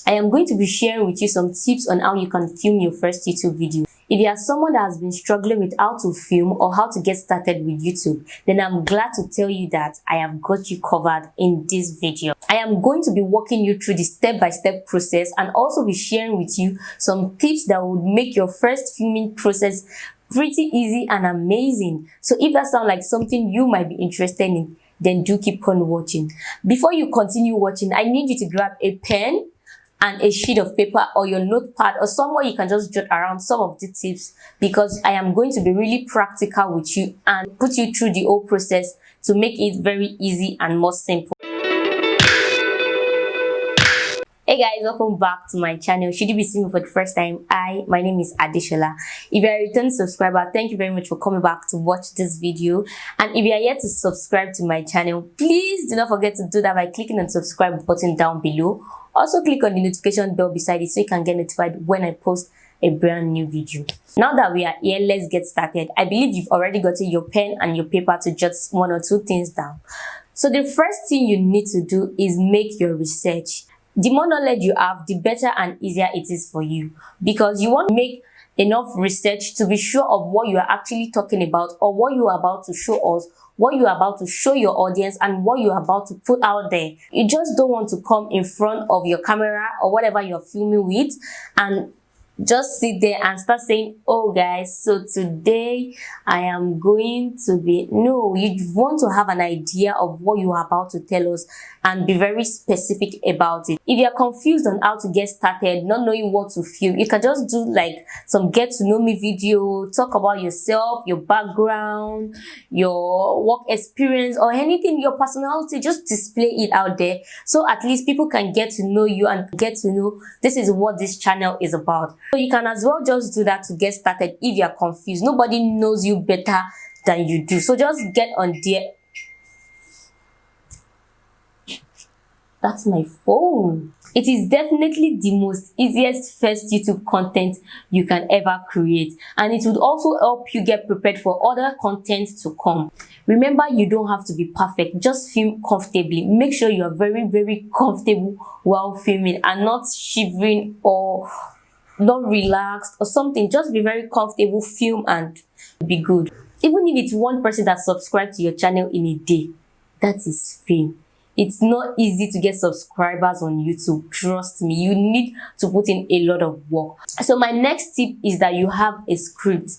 I am going to be sharing with you some tips on how you can film your first YouTube video. If you are someone that has been struggling with how to film or how to get started with YouTube, then I'm glad to tell you that I have got you covered in this video. I am going to be walking you through the step-by-step process and also be sharing with you some tips that would make your first filming process pretty easy and amazing. So if that sounds like something you might be interested in, then do keep on watching. Before you continue watching, I need you to grab a pen and a sheet of paper or your notepad or somewhere you can just jot around some of the tips, because I am going to be really practical with you and put you through the whole process to make it very easy and more simple. Hey guys, welcome back to my channel. Should you be seeing me for the first time, my name is Adeshola. If you are a return subscriber, thank you very much for coming back to watch this video. And if you are yet to subscribe to my channel, please do not forget to do that by clicking on the subscribe button down below. Also click on the notification bell beside it so you can get notified when I post a brand new video. Now that we are here, let's get started. I believe you've already gotten your pen and your paper to jot one or two things down. So the first thing you need to do is make your research. The more knowledge you have, the better and easier it is for you, because you want to make enough research to be sure of what you are actually talking about or what you are about to show us, what you are about to show your audience, and what you are about to put out there. You just don't want to come in front of your camera or whatever you're filming with and just sit there and start saying, oh guys, so today I am going to be... No, you want to have an idea of what you are about to tell us and be very specific about it. If you are confused on how to get started, not knowing what to film, you can just do like some get to know me video, talk about yourself, your background, your work experience, or anything, your personality. Just display it out there so at least people can get to know you and get to know this is what this channel is about. So you can as well just do that to get started if you are confused. Nobody knows you better than you do. So just get on there. That's my phone. It is definitely the most easiest first YouTube content you can ever create, and it would also help you get prepared for other content to come. Remember, you don't have to be perfect. Just film comfortably. Make sure you are very, very comfortable while filming and not shivering or not relaxed or something. Just be very comfortable, film, and be good. Even if it's one person that subscribed to your channel in a day, that is fame. It's not easy to get subscribers on YouTube. Trust me, you need to put in a lot of work. So my next tip is that you have a script.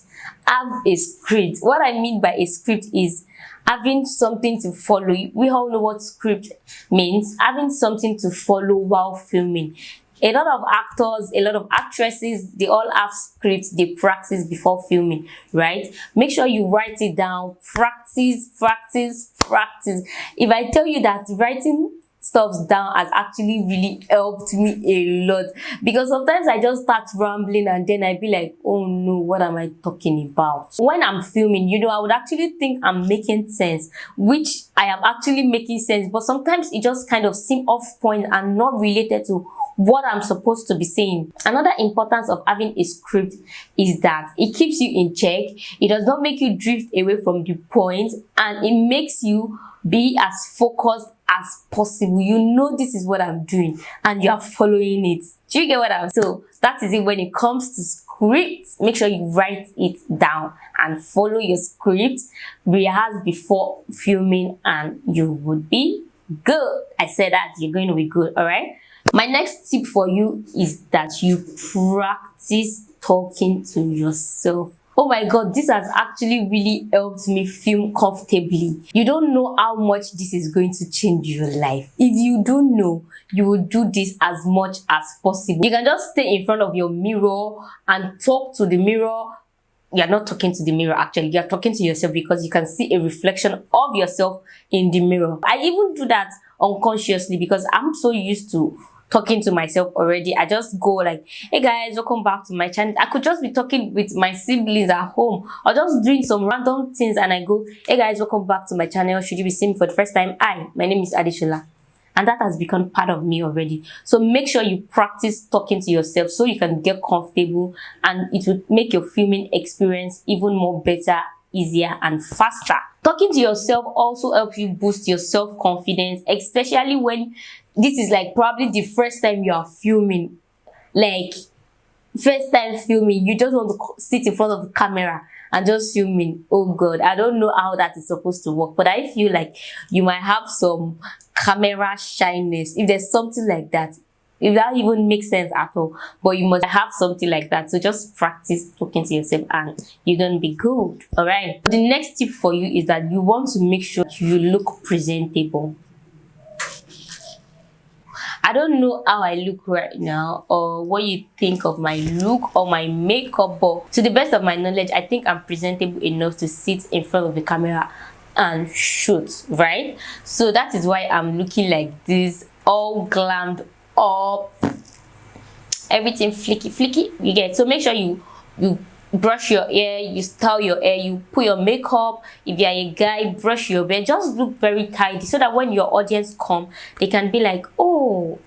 Have a script. What I mean by a script is having something to follow. We all know what script means. Having something to follow while filming. A lot of actors, a lot of actresses, they all have scripts they practice before filming, right? Make sure you write it down. Practice, practice, practice. If I tell you that writing stuff down has actually really helped me a lot, because sometimes I just start rambling and then I be like, oh no, what am I talking about? When I'm filming, you know, I would actually think I'm making sense, which I am actually making sense, but sometimes it just kind of seems off point and not related to what I'm supposed to be saying. Another importance of having a script is that it keeps you in check. It does not make you drift away from the point, and it makes you be as focused as possible. You know this is what I'm doing and you are following it. Do you get what I'm saying? So that is it when it comes to scripts. Make sure you write it down and follow your script. Rehearse before filming and you would be good. I said that you're going to be good, all right? My next tip for you is that you practice talking to yourself. Oh my god, this has actually really helped me film comfortably. You don't know how much this is going to change your life. If you do know, you will do this as much as possible. You can just stay in front of your mirror and talk to the mirror. You're not talking to the mirror actually, you're talking to yourself, because you can see a reflection of yourself in the mirror. I even do that unconsciously because I'm so used to talking to myself already. I just go like, hey guys, welcome back to my channel. I could just be talking with my siblings at home or just doing some random things and I go, hey guys, welcome back to my channel. Should you be seeing me for the first time, my name is Adeshola. And that has become part of me already. So make sure you practice talking to yourself so you can get comfortable, and it will make your filming experience even more better, easier, and faster. Talking to yourself also helps you boost your self-confidence, especially when this is like probably the first time you are filming, like first time filming, you just want to sit in front of the camera and just filming. Oh god, I don't know how that is supposed to work, but I feel like you might have some camera shyness if there's something like that, if that even makes sense at all. But you must have something like that, so just practice talking to yourself and you're gonna be good. All right, the next tip for you is that you want to make sure you look presentable. I don't know how I look right now or what you think of my look or my makeup, but to the best of my knowledge, I think I'm presentable enough to sit in front of the camera and shoot, right? So that is why I'm looking like this, all glammed up, everything flicky, you get. So make sure you brush your hair, you style your hair, you put your makeup. If you're a guy, brush your hair, just look very tidy so that when your audience come, they can be like, oh,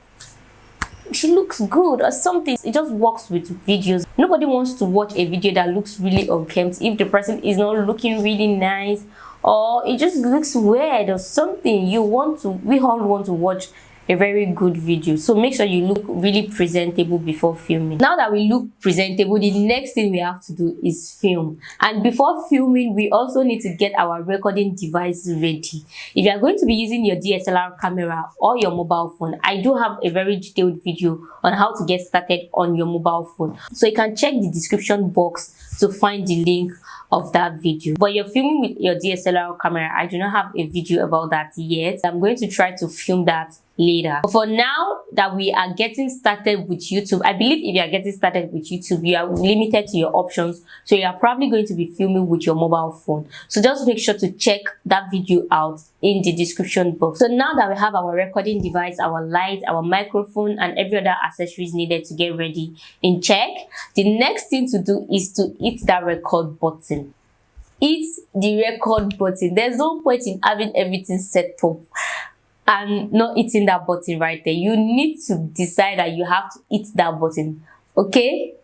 she looks good or something. It just works with videos. Nobody wants to watch a video that looks really unkempt if the person is not looking really nice or it just looks weird or something. We all want to watch a very good video, so make sure you look really presentable before filming. Now that we look presentable, the next thing we have to do is film. And before filming, we also need to get our recording device ready. If you are going to be using your DSLR camera or your mobile phone, I do have a very detailed video on how to get started on your mobile phone, so you can check the description box to find the link of that video. But you're filming with your DSLR camera, I do not have a video about that yet. I'm going to try to film that later. But for now that we are getting started with YouTube, I believe if you are getting started with YouTube, you are limited to your options, so you are probably going to be filming with your mobile phone. So just make sure to check that video out in the description box. So now that we have our recording device, our light, our microphone, and every other accessories needed to get ready in check, the next thing to do is to hit that record button. Hit the record button. There's no point in having everything set up and not hitting that button right there. You need to decide that you have to hit that button, okay?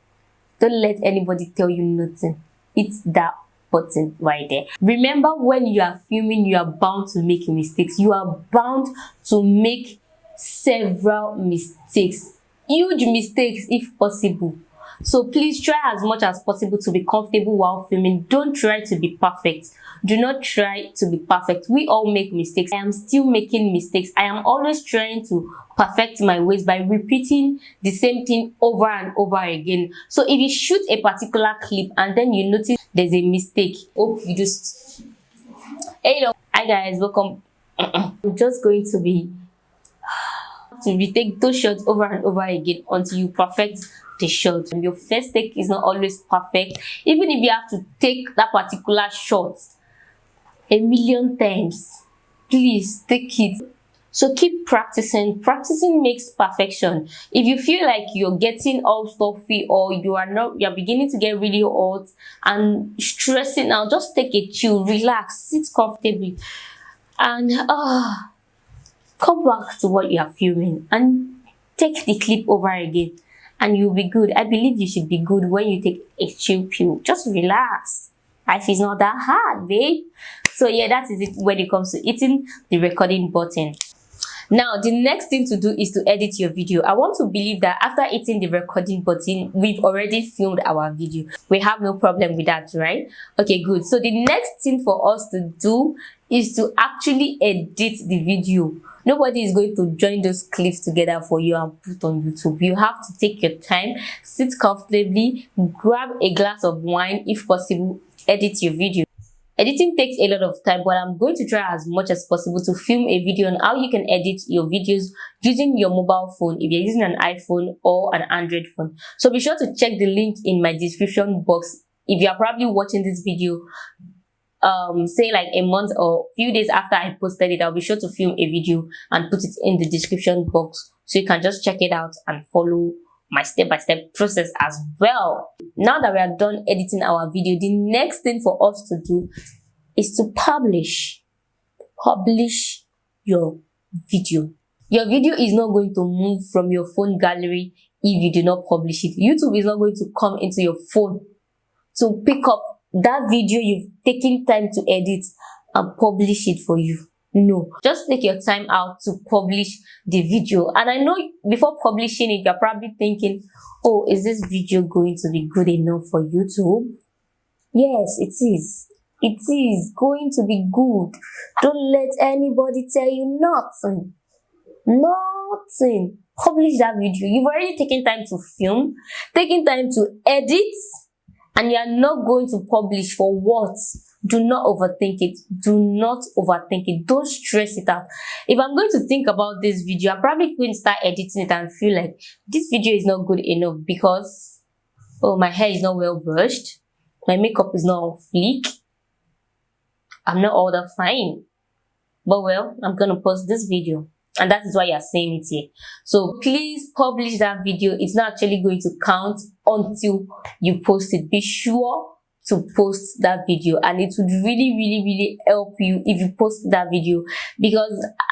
Don't let anybody tell you nothing. Hit that button right there. Remember, when you are filming, you are bound to make mistakes. You are bound to make several mistakes, huge mistakes if possible. So please try as much as possible to be comfortable while filming. Don't try to be perfect. Do not try to be perfect. We all make mistakes. I am still making mistakes. I am always trying to perfect my ways by repeating the same thing over and over again. So if you shoot a particular clip and then you notice there's a mistake, hope you just, hello, hi guys, welcome. I'm just going to be take those shots over and over again until you perfect the shot. Your first take is not always perfect. Even if you have to take that particular shot a million times, please take it. So keep practicing. Practicing makes perfection. If you feel like you're getting all stuffy or you're beginning to get really hot and stressing out, just take a chill, relax, sit comfortably, and come back to what you are filming and take the clip over again, and you'll be good. I believe you should be good when you take a chill pill. Just relax. Life is not that hard, babe. So yeah, that is it when it comes to hitting the recording button. Now, the next thing to do is to edit your video. I want to believe that after hitting the recording button, we've already filmed our video. We have no problem with that, right? Okay, good. So the next thing for us to do is to actually edit the video. Nobody is going to join those clips together for you and put on YouTube. You have to take your time, sit comfortably, grab a glass of wine, if possible, edit your video. Editing takes a lot of time, but I'm going to try as much as possible to film a video on how you can edit your videos using your mobile phone if you're using an iPhone or an Android phone. So be sure to check the link in my description box. If you are probably watching this video say like a month or few days after I posted it, I'll be sure to film a video and put it in the description box, so you can just check it out and follow my step-by-step process as well. Now that we are done editing our video, the next thing for us to do is to publish your video. Your video is not going to move from your phone gallery if you do not publish it. YouTube is not going to come into your phone to pick up that video you've taken time to edit and publish it for you. No, just take your time out to publish the video. And I know before publishing it, you're probably thinking, oh, is this video going to be good enough for YouTube? Yes, it is. It is going to be good. Don't let anybody tell you nothing. Nothing. Publish that video. You've already taken time to film, taken time to edit, and you are not going to publish for what? Do not overthink it. Do not overthink it. Don't stress it out. If I'm going to think about this video, I'm probably going to start editing it and feel like this video is not good enough because, oh, my hair is not well brushed. My makeup is not on fleek. I'm not all that fine. But well, I'm going to post this video. And that is why you're seeing it here. So please publish that video. It's not actually going to count until you post it. Be sure to post that video, and it would really help you if you post that video, because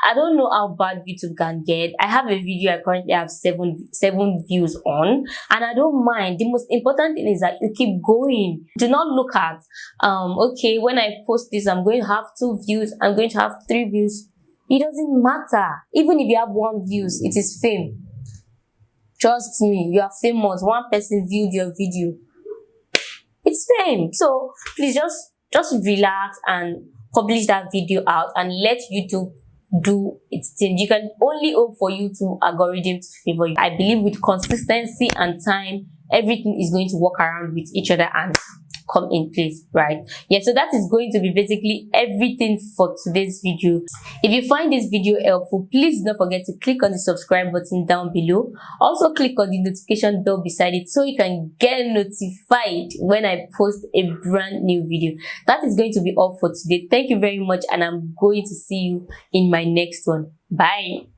I don't know how bad YouTube can get. I have a video I currently have seven views on, and I don't mind. The most important thing is that you keep going. Do not look at okay, when I post this I'm going to have 2 views, I'm going to have 3 views. It doesn't matter. Even if you have 1 views, it is fame. Trust me, you are famous. 1 person viewed your video, it's fame. So please just relax and publish that video out and let YouTube do its thing. You can only hope for YouTube algorithm to favor you. I believe with consistency and time, everything is going to work around with each other and come in place, right? Yeah, so that is going to be basically everything for today's video. If you find this video helpful, please don't forget to click on the subscribe button down below. Also click on the notification bell beside it so you can get notified when I post a brand new video. That is going to be all for today. Thank you very much, and I'm going to see you in my next one. Bye.